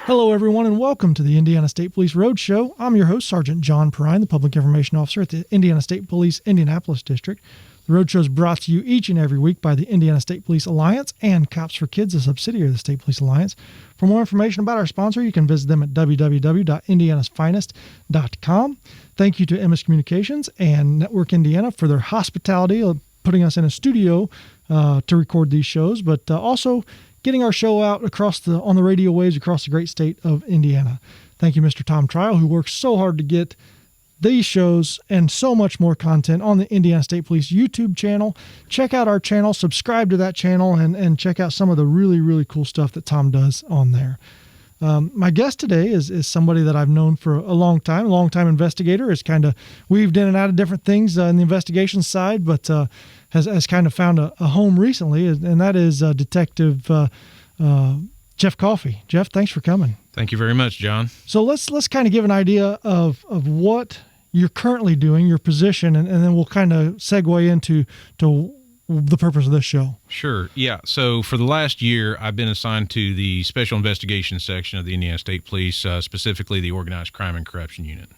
Hello, everyone, and welcome to the Indiana State Police Roadshow. I'm your host, Sergeant John Perrine, the Public Information Officer at the Indiana State Police Indianapolis District. The Roadshow is brought to you each and every week by the Indiana State Police Alliance and Cops for Kids, a subsidiary of the State Police Alliance. For more information about our sponsor, you can visit them at www.indianasfinest.com. Thank you to MS Communications and Network Indiana for their hospitality of putting us in a studio to record these shows, but also getting our show out on the radio waves across the great state of Indiana. Thank you, Mr. Tom Trial, who works so hard to get these shows and so much more content on the Indiana State Police YouTube channel. Check out our channel, subscribe to that channel, and check out some of the really, really cool stuff that Tom does on there. My guest today is somebody that I've known for a long time investigator, has kind of weaved in and out of different things in the investigation side, but has kind of found a home recently, and that is Detective Jeff Coffey. Jeff, thanks for coming. Thank you very much, John. So let's kind of give an idea of what you're currently doing, your position, and then we'll kind of segue into the purpose of this show. Sure. Yeah. So for the last year, I've been assigned to the Special Investigations Section of the Indiana State Police, specifically the Organized Crime and Corruption Unit.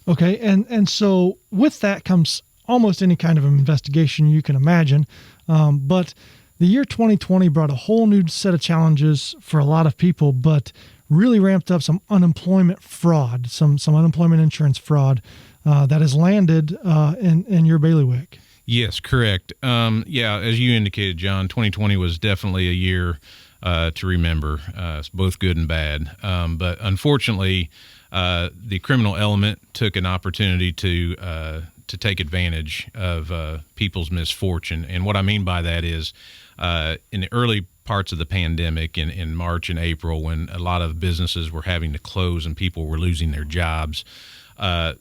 Okay. And so with that comes almost any kind of investigation you can imagine. But the year 2020 brought a whole new set of challenges for a lot of people, but really ramped up some unemployment fraud, some unemployment insurance fraud that has landed in your bailiwick. Yes, correct. As you indicated, John, 2020 was definitely a year to remember, both good and bad. But unfortunately, the criminal element took an opportunity to take advantage of people's misfortune. And what I mean by that is in the early parts of the pandemic in March and April, when a lot of businesses were having to close and people were losing their jobs,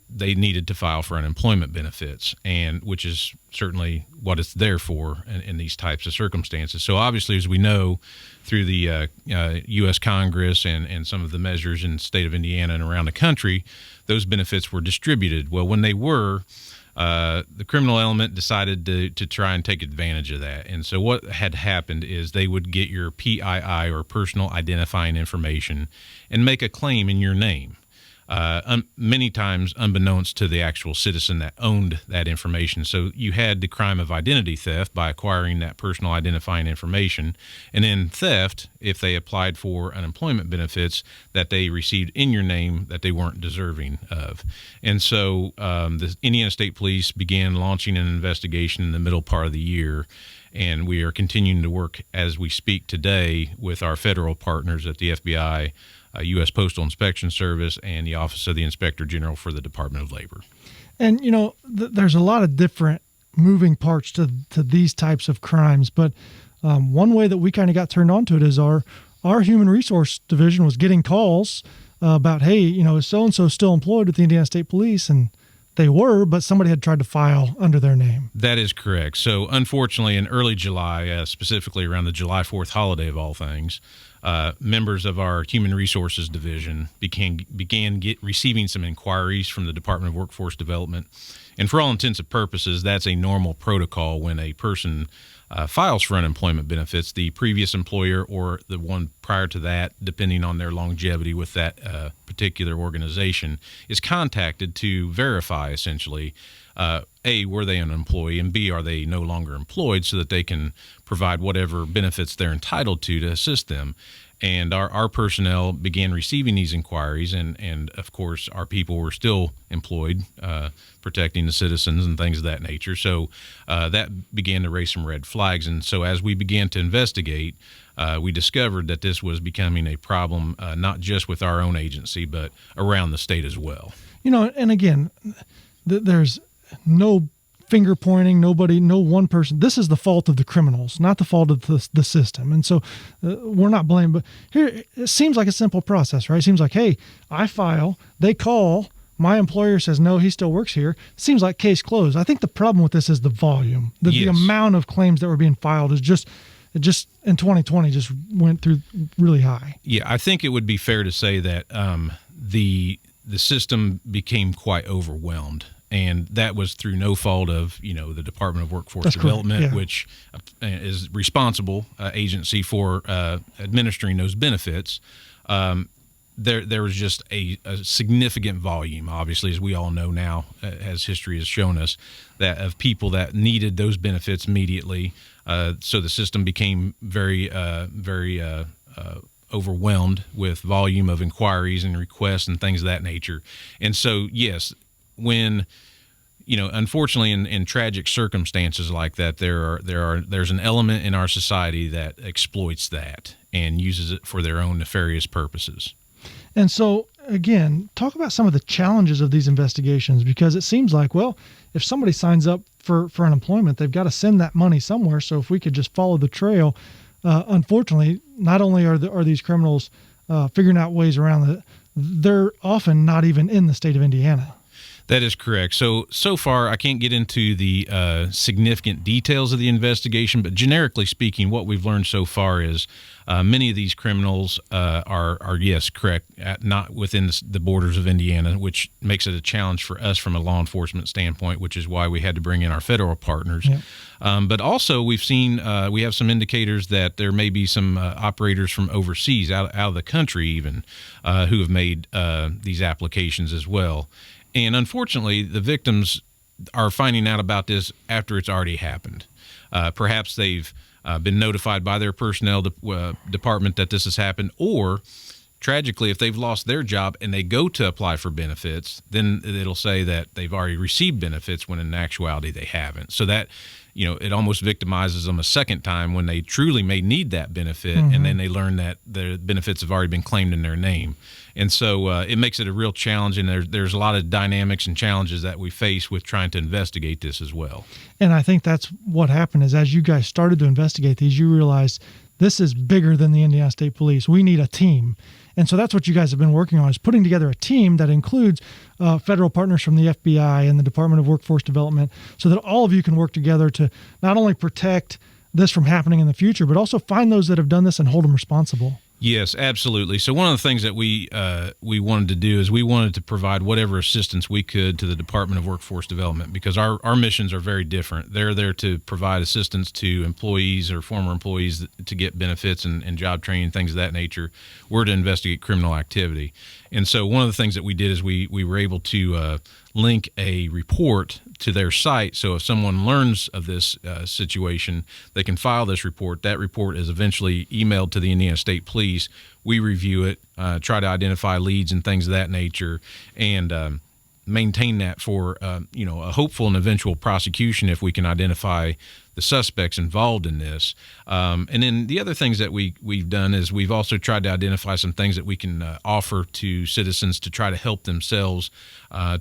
they needed to file for unemployment benefits, and which is certainly what it's there for in these types of circumstances. So obviously, as we know, through the U.S. Congress and some of the measures in the state of Indiana and around the country, those benefits were distributed. Well, when they were, the criminal element decided to try and take advantage of that. And so what had happened is they would get your PII, or personal identifying information, and make a claim in your name. Many times unbeknownst to the actual citizen that owned that information. So you had the crime of identity theft by acquiring that personal identifying information, and then theft if they applied for unemployment benefits that they received in your name that they weren't deserving of. And so the Indiana State Police began launching an investigation in the middle part of the year, and we are continuing to work as we speak today with our federal partners at the FBI, U.S. Postal Inspection Service, and the Office of the Inspector General for the Department of Labor. And, there's a lot of different moving parts to these types of crimes, but one way that we kind of got turned on to it is our Human Resource Division was getting calls about, hey, is so-and-so still employed with the Indiana State Police? And they were, but somebody had tried to file under their name. That is correct. So unfortunately, in early July, specifically around the July 4th holiday of all things, members of our Human Resources Division began receiving some inquiries from the Department of Workforce Development. And for all intents and purposes, that's a normal protocol when a person files for unemployment benefits. The previous employer or the one prior to that, depending on their longevity with that particular organization, is contacted to verify, essentially, A, were they an employee, and B, are they no longer employed, so that they can provide whatever benefits they're entitled to assist them. And our personnel began receiving these inquiries, and of course, our people were still employed, protecting the citizens and things of that nature. So that began to raise some red flags. And so as we began to investigate, we discovered that this was becoming a problem, not just with our own agency, but around the state as well. And again, there's no finger pointing, no one person. This is the fault of the criminals, not the fault of the system. And so we're not blaming, but here it seems like a simple process, right? It seems like, hey, I file, they call, my employer says, no, he still works here. It seems like case closed. I think the problem with this is the volume, the amount of claims that were being filed is just in 2020 just went through really high. Yeah, I think it would be fair to say that the system became quite overwhelmed. And that was through no fault of, the Department of Workforce Development, which is responsible agency for administering those benefits. there was just a significant volume, obviously, as we all know now, as history has shown us, that of people that needed those benefits immediately. So the system became very overwhelmed with volume of inquiries and requests and things of that nature. And so, yes, when unfortunately, in tragic circumstances like that, there's an element in our society that exploits that and uses it for their own nefarious purposes. And so, again, talk about some of the challenges of these investigations, because it seems like, well, if somebody signs up for unemployment, they've got to send that money somewhere. So if we could just follow the trail, unfortunately, not only are these criminals figuring out ways around it, they're often not even in the state of Indiana. That is correct. So far, I can't get into the significant details of the investigation, but generically speaking, what we've learned so far is many of these criminals are yes, correct, not within the borders of Indiana, which makes it a challenge for us from a law enforcement standpoint, which is why we had to bring in our federal partners. Yeah. But also, we've seen we have some indicators that there may be some operators from overseas, out of the country even, who have made these applications as well. And unfortunately, the victims are finding out about this after it's already happened. Perhaps they've been notified by their personnel department that this has happened, or tragically, if they've lost their job and they go to apply for benefits, then it'll say that they've already received benefits when in actuality they haven't. So that, it almost victimizes them a second time when they truly may need that benefit, and then they learn that the benefits have already been claimed in their name. And so it makes it a real challenge, and there's a lot of dynamics and challenges that we face with trying to investigate this as well. And I think that's what happened is as you guys started to investigate these, you realized this is bigger than the Indiana State Police. We need a team. And so that's what you guys have been working on, is putting together a team that includes federal partners from the FBI and the Department of Workforce Development, so that all of you can work together to not only protect this from happening in the future, but also find those that have done this and hold them responsible. Yes, absolutely. So one of the things that we wanted to do is we wanted to provide whatever assistance we could to the Department of Workforce Development, because our missions are very different. They're there to provide assistance to employees or former employees to get benefits and job training, things of that nature. We're to investigate criminal activity. And so one of the things that we did is we were able to link a report to their site. So if someone learns of this situation, they can file this report. That report is eventually emailed to the Indiana State Police. We review it, try to identify leads and things of that nature, and maintain that for a hopeful and eventual prosecution if we can identify the suspects involved in this. And then the other things that we've done is we've also tried to identify some things that we can offer to citizens to try to help themselves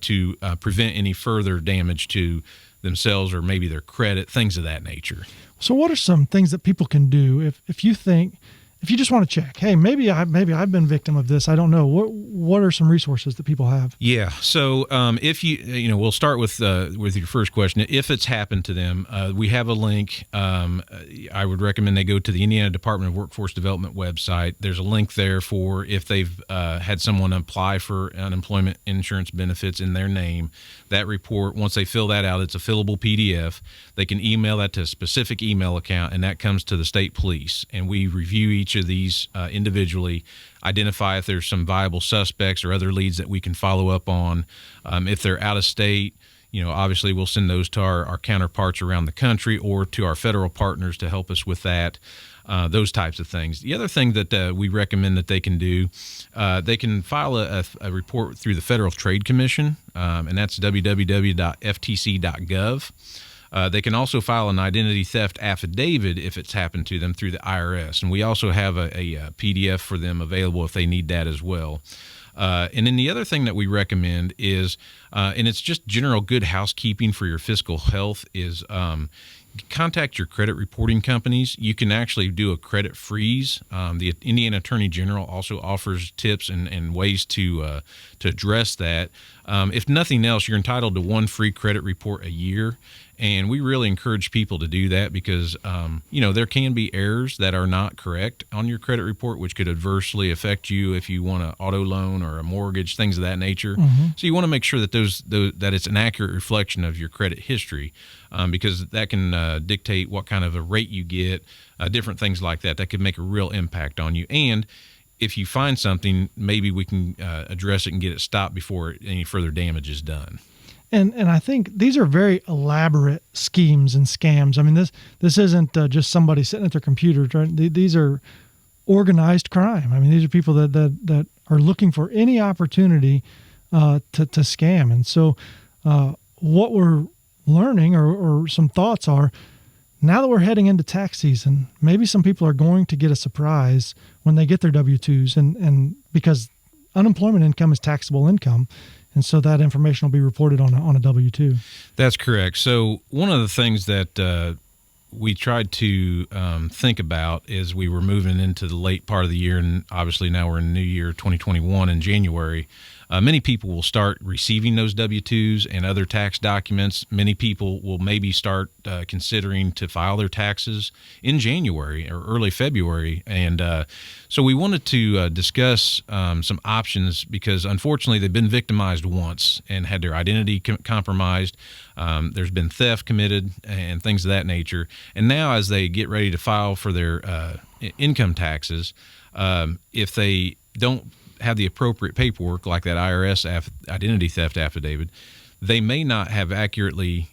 to prevent any further damage to themselves or maybe their credit, things of that nature. So what are some things that people can do if you just want to check, hey, maybe I've been victim of this, I don't know. What are some resources that people have? Yeah. So if we'll start with your first question. If it's happened to them, we have a link. I would recommend they go to the Indiana Department of Workforce Development website. There's a link there for if they've had someone apply for unemployment insurance benefits in their name. That report, once they fill that out, it's a fillable PDF. They can email that to a specific email account, and that comes to the state police. And we review each of these individually, identify if there's some viable suspects or other leads that we can follow up on. If they're out of state, obviously we'll send those to our counterparts around the country or to our federal partners to help us with that, those types of things. The other thing that we recommend that they can do, they can file a report through the Federal Trade Commission, and that's www.ftc.gov. They can also file an identity theft affidavit if it's happened to them through the IRS. And we also have a PDF for them available if they need that as well. And then the other thing that we recommend is, and it's just general good housekeeping for your fiscal health, is contact your credit reporting companies. You can actually do a credit freeze. The Indiana Attorney General also offers tips and ways to address that. If nothing else, you're entitled to one free credit report a year. And we really encourage people to do that because, there can be errors that are not correct on your credit report, which could adversely affect you if you want an auto loan or a mortgage, things of that nature. Mm-hmm. So you want to make sure that that it's an accurate reflection of your credit history, because that can dictate what kind of a rate you get, different things like that. That could make a real impact on you. And if you find something, maybe we can address it and get it stopped before any further damage is done. And I think these are very elaborate schemes and scams. I mean, this isn't just somebody sitting at their computer. These are organized crime. I mean, these are people that are looking for any opportunity to scam. And so what we're learning or some thoughts are, now that we're heading into tax season, maybe some people are going to get a surprise when they get their W-2s, and because unemployment income is taxable income. And so that information will be reported on a W-2. That's correct. So one of the things that we tried to think about as we were moving into the late part of the year, and obviously now we're in the new year, 2021, in January, many people will start receiving those W-2s and other tax documents. Many people will maybe start considering to file their taxes in January or early February. And so we wanted to discuss some options, because unfortunately they've been victimized once and had their identity compromised. There's been theft committed and things of that nature. And now as they get ready to file for their income taxes, if they don't have the appropriate paperwork, like that IRS identity theft affidavit, they may not have accurately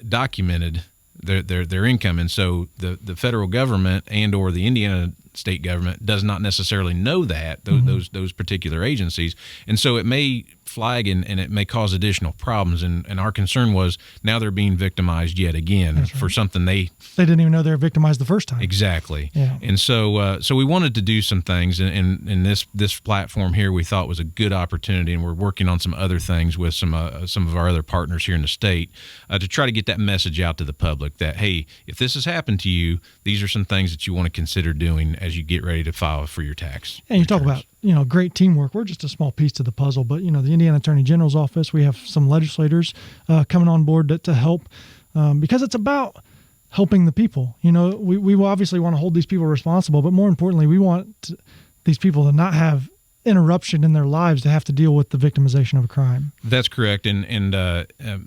documented their income. And so the federal government and or the Indiana state government does not necessarily know that, those particular agencies. And so it may flag and it may cause additional problems. And our concern was now they're being victimized yet again for something they didn't even know they were victimized the first time. Exactly. Yeah. And so we wanted to do some things, and this platform here we thought was a good opportunity, and we're working on some other things with some of our other partners here in the state to try to get that message out to the public that, hey, if this has happened to you, these are some things that you want to consider doing as you get ready to file for your tax. And you talk about, great teamwork. We're just a small piece to the puzzle, but, the Indiana Attorney General's office, we have some legislators coming on board to help because it's about helping the people. We obviously want to hold these people responsible, but more importantly, we want these people to not have interruption in their lives to have to deal with the victimization of a crime. That's correct. And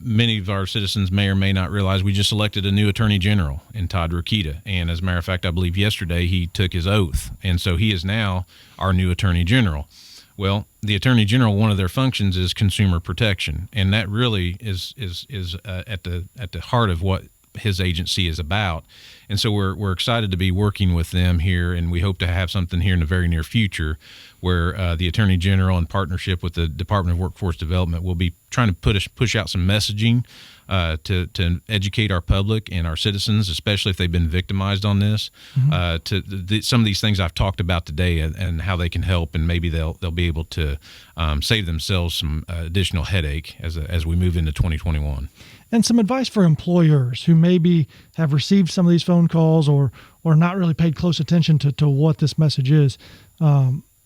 many of our citizens may or may not realize we just elected a new Attorney General in Todd Rokita. And as a matter of fact, I believe yesterday he took his oath. And so he is now our new Attorney General. Well, the Attorney General, one of their functions is consumer protection. And that really is at the heart of what his agency is about. And so we're excited to be working with them here, and we hope to have something here in the very near future where the Attorney General, in partnership with the Department of Workforce Development, will be trying to push out some messaging to educate our public and our citizens, especially if they've been victimized on this, to some of these things I've talked about today and how they can help, and maybe they'll be able to save themselves some additional headache as we move into 2021. And some advice for employers who maybe have received some of these phone calls or not really paid close attention to what this message is.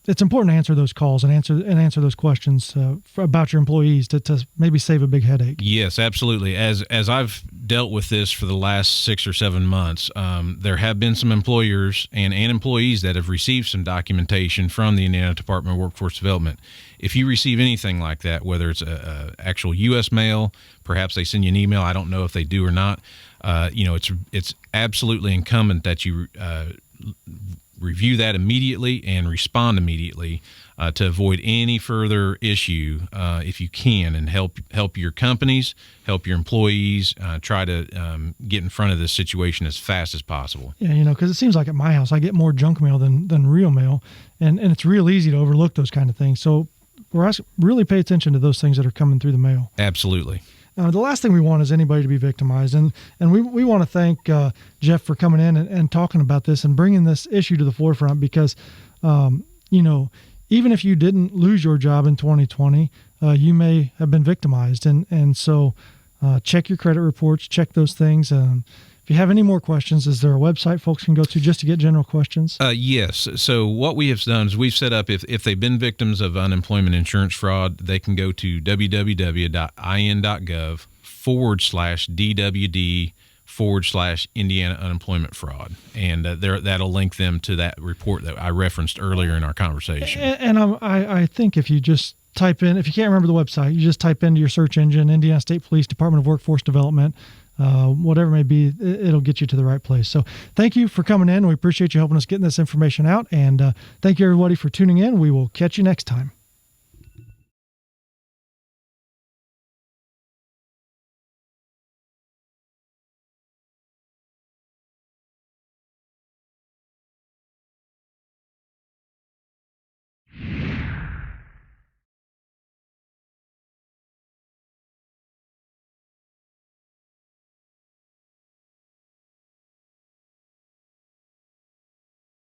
It's important to answer those calls and answer those questions about your employees to maybe save a big headache. Yes, absolutely. As I've dealt with this for the last 6 or 7 months, there have been some employers and employees that have received some documentation from the Indiana Department of Workforce Development. If you receive anything like that, whether it's a actual U.S. mail, perhaps they send you an email, I don't know if they do or not, it's absolutely incumbent that you review that immediately and respond immediately to avoid any further issue if you can, and help your companies, help your employees, try to get in front of this situation as fast as possible. Yeah, because it seems like at my house I get more junk mail than real mail, and it's real easy to overlook those kind of things. So we're asking, really pay attention to those things that are coming through the mail. Absolutely. The last thing we want is anybody to be victimized. And we want to thank Jeff for coming in and talking about this and bringing this issue to the forefront because, even if you didn't lose your job in 2020, you may have been victimized. And so check your credit reports, check those things. If you have any more questions, is there a website folks can go to just to get general questions? Yes. So what we have done is we've set up, if they've been victims of unemployment insurance fraud, they can go to www.in.gov/DWD/Indiana unemployment fraud. And that'll link them to that report that I referenced earlier in our conversation. And I think if you just type in, if you can't remember the website, you just type into your search engine, Indiana State Police Department of Workforce Development. whatever it may be, it'll get you to the right place. So thank you for coming in. We appreciate you helping us getting this information out. And thank you, everybody, for tuning in. We will catch you next time.